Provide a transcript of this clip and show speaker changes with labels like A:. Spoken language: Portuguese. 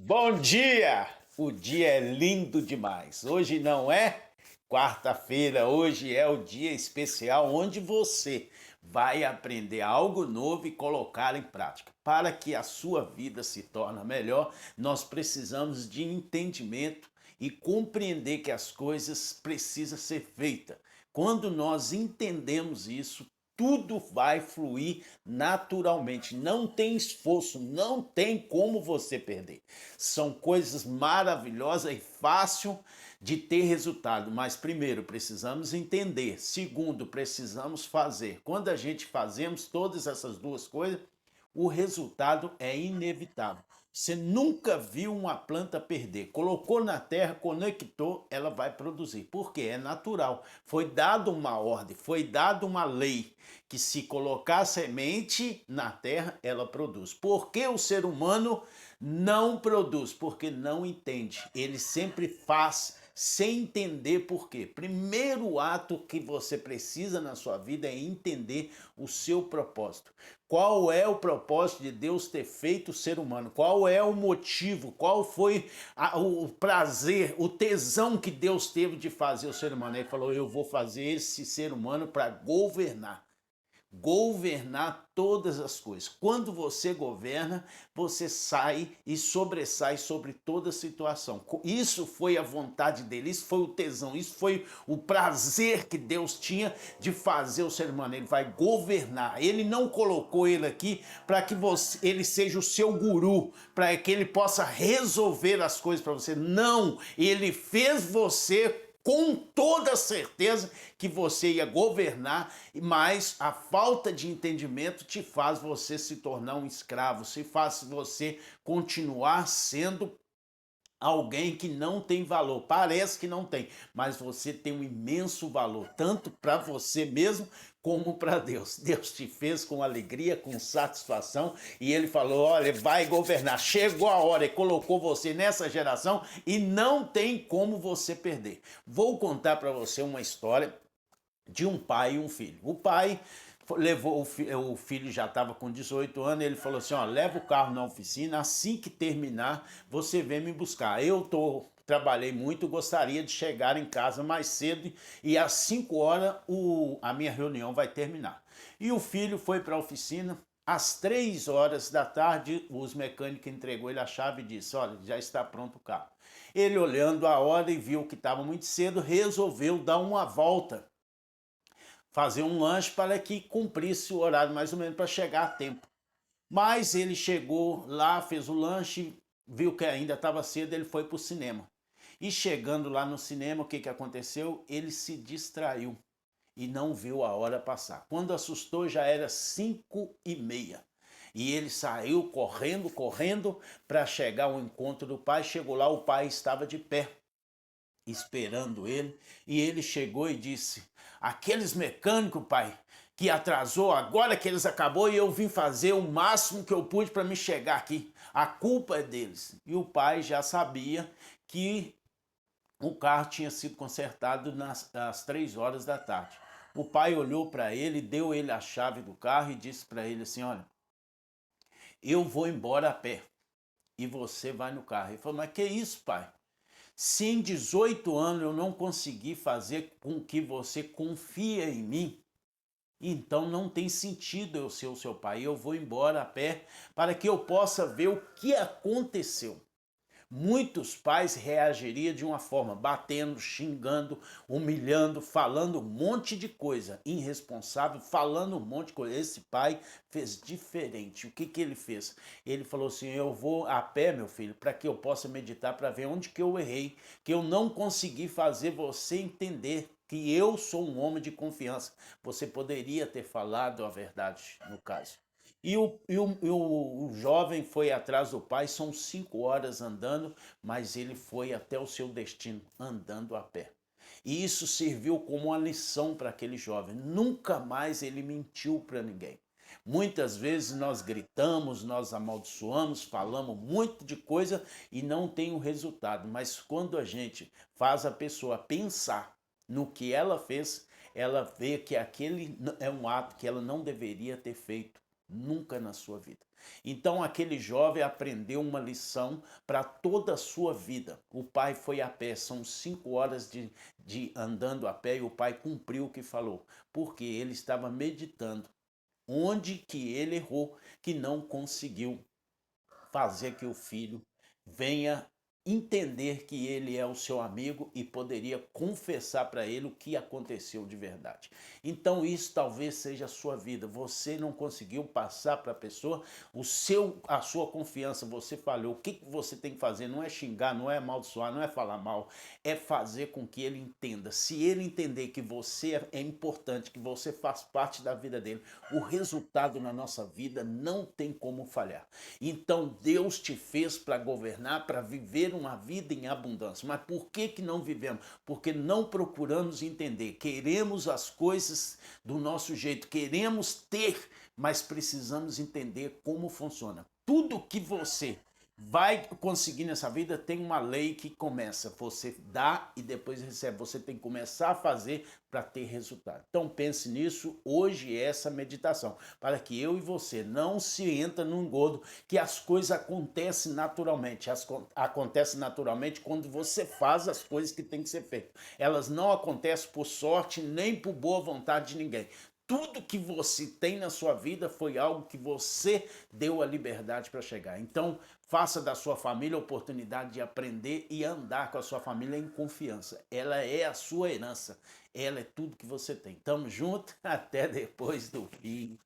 A: Bom dia! O dia é lindo demais. Hoje não é quarta-feira, hoje é o dia especial onde você vai aprender algo novo e colocar em prática. Para que a sua vida se torne melhor, nós precisamos de entendimento e compreender que as coisas precisam ser feitas. Quando nós entendemos isso, tudo vai fluir naturalmente. Não tem esforço, não tem como você perder. São coisas maravilhosas e fácil de ter resultado, mas primeiro precisamos entender, segundo precisamos fazer. Quando a gente fazemos todas essas duas coisas, o resultado é inevitável. Você nunca viu uma planta perder. Colocou na terra, conectou, ela vai produzir. Por quê? É natural. Foi dada uma ordem, foi dada uma lei que se colocar semente na terra, ela produz. Por que o ser humano não produz? Porque não entende. Ele sempre faz sem entender por quê. Primeiro ato que você precisa na sua vida é entender o seu propósito. Qual é o propósito de Deus ter feito o ser humano? Qual é o motivo? Qual foi o prazer, o tesão que Deus teve de fazer o ser humano? Ele falou: eu vou fazer esse ser humano para governar todas as coisas. Quando você governa, você sai e sobressai sobre toda situação. Isso foi a vontade dele, isso foi o tesão, isso foi o prazer que Deus tinha de fazer o ser humano. Ele vai governar. Ele não colocou ele aqui para que ele seja o seu guru, para que ele possa resolver as coisas para você. Não, ele fez você com toda certeza que você ia governar, mas a falta de entendimento te faz você se tornar um escravo, se faz você continuar sendo alguém que não tem valor. Parece que não tem, mas você tem um imenso valor, tanto para você mesmo como para Deus. Deus te fez com alegria, com satisfação, e ele falou: olha, vai governar. Chegou a hora e colocou você nessa geração e não tem como você perder. Vou contar para você uma história de um pai e um filho. O pai levou o filho, já estava com 18 anos, ele falou assim: ó, leva o carro na oficina, assim que terminar, você vem me buscar. Trabalhei muito, gostaria de chegar em casa mais cedo e às 5 horas a minha reunião vai terminar. E o filho foi para a oficina. Às 3 horas da tarde, os mecânicos entregou ele a chave e disse: olha, já está pronto o carro. Ele, olhando a hora e viu que estava muito cedo, resolveu dar uma volta, fazer um lanche para que cumprisse o horário mais ou menos para chegar a tempo. Mas ele chegou lá, fez o lanche, viu que ainda estava cedo, ele foi para o cinema. E chegando lá no cinema, o que aconteceu? Ele se distraiu e não viu a hora passar. Quando assustou, já era 5h30. E ele saiu correndo para chegar ao encontro do pai. Chegou lá, o pai estava de pé esperando ele, e ele chegou e disse: aqueles mecânicos, pai, que atrasou, agora que eles acabou e eu vim fazer o máximo que eu pude para me chegar aqui, a culpa é deles. E o pai já sabia que o carro tinha sido consertado às 3 horas da tarde. O pai olhou para ele, deu ele a chave do carro e disse para ele assim: olha, eu vou embora a pé e você vai no carro. Ele falou: mas que isso, pai? Se em 18 anos eu não consegui fazer com que você confie em mim, então não tem sentido eu ser o seu pai. Eu vou embora a pé para que eu possa ver o que aconteceu. Muitos pais reagiriam de uma forma, batendo, xingando, humilhando, falando um monte de coisa, irresponsável, falando um monte de coisa. Esse pai fez diferente. O que ele fez? Ele falou assim: eu vou a pé, meu filho, para que eu possa meditar, para ver onde que eu errei, que eu não consegui fazer você entender que eu sou um homem de confiança. Você poderia ter falado a verdade, no caso. E o jovem foi atrás do pai, são 5 horas andando, mas ele foi até o seu destino, andando a pé. E isso serviu como uma lição para aquele jovem. Nunca mais ele mentiu para ninguém. Muitas vezes nós gritamos, nós amaldiçoamos, falamos muito de coisa e não tem o resultado. Mas quando a gente faz a pessoa pensar no que ela fez, ela vê que aquele é um ato que ela não deveria ter feito Nunca na sua vida. Então aquele jovem aprendeu uma lição para toda a sua vida. O pai foi a pé, são 5 horas de andando a pé, e o pai cumpriu o que falou, porque ele estava meditando onde que ele errou, que não conseguiu fazer que o filho venha entender que ele é o seu amigo e poderia confessar para ele o que aconteceu de verdade. Então isso talvez seja a sua vida. Você não conseguiu passar para a pessoa a sua confiança, você falhou. O que você tem que fazer? Não é xingar, não é amaldiçoar, não é falar mal, é fazer com que ele entenda. Se ele entender que você é importante, que você faz parte da vida dele, o resultado na nossa vida não tem como falhar. Então Deus te fez para governar, para viver uma vida em abundância. Mas por que não vivemos? Porque não procuramos entender. Queremos as coisas do nosso jeito, queremos ter, mas precisamos entender como funciona. Tudo que você vai conseguir nessa vida tem uma lei que começa. Você dá e depois recebe. Você tem que começar a fazer para ter resultado. Então pense nisso. Hoje é essa meditação, para que eu e você não se entra num engodo, que as coisas acontecem naturalmente. Acontecem naturalmente quando você faz as coisas que tem que ser feitas. Elas não acontecem por sorte nem por boa vontade de ninguém. Tudo que você tem na sua vida foi algo que você deu a liberdade para chegar. Então, faça da sua família a oportunidade de aprender e andar com a sua família em confiança. Ela é a sua herança. Ela é tudo que você tem. Tamo junto, até depois do fim.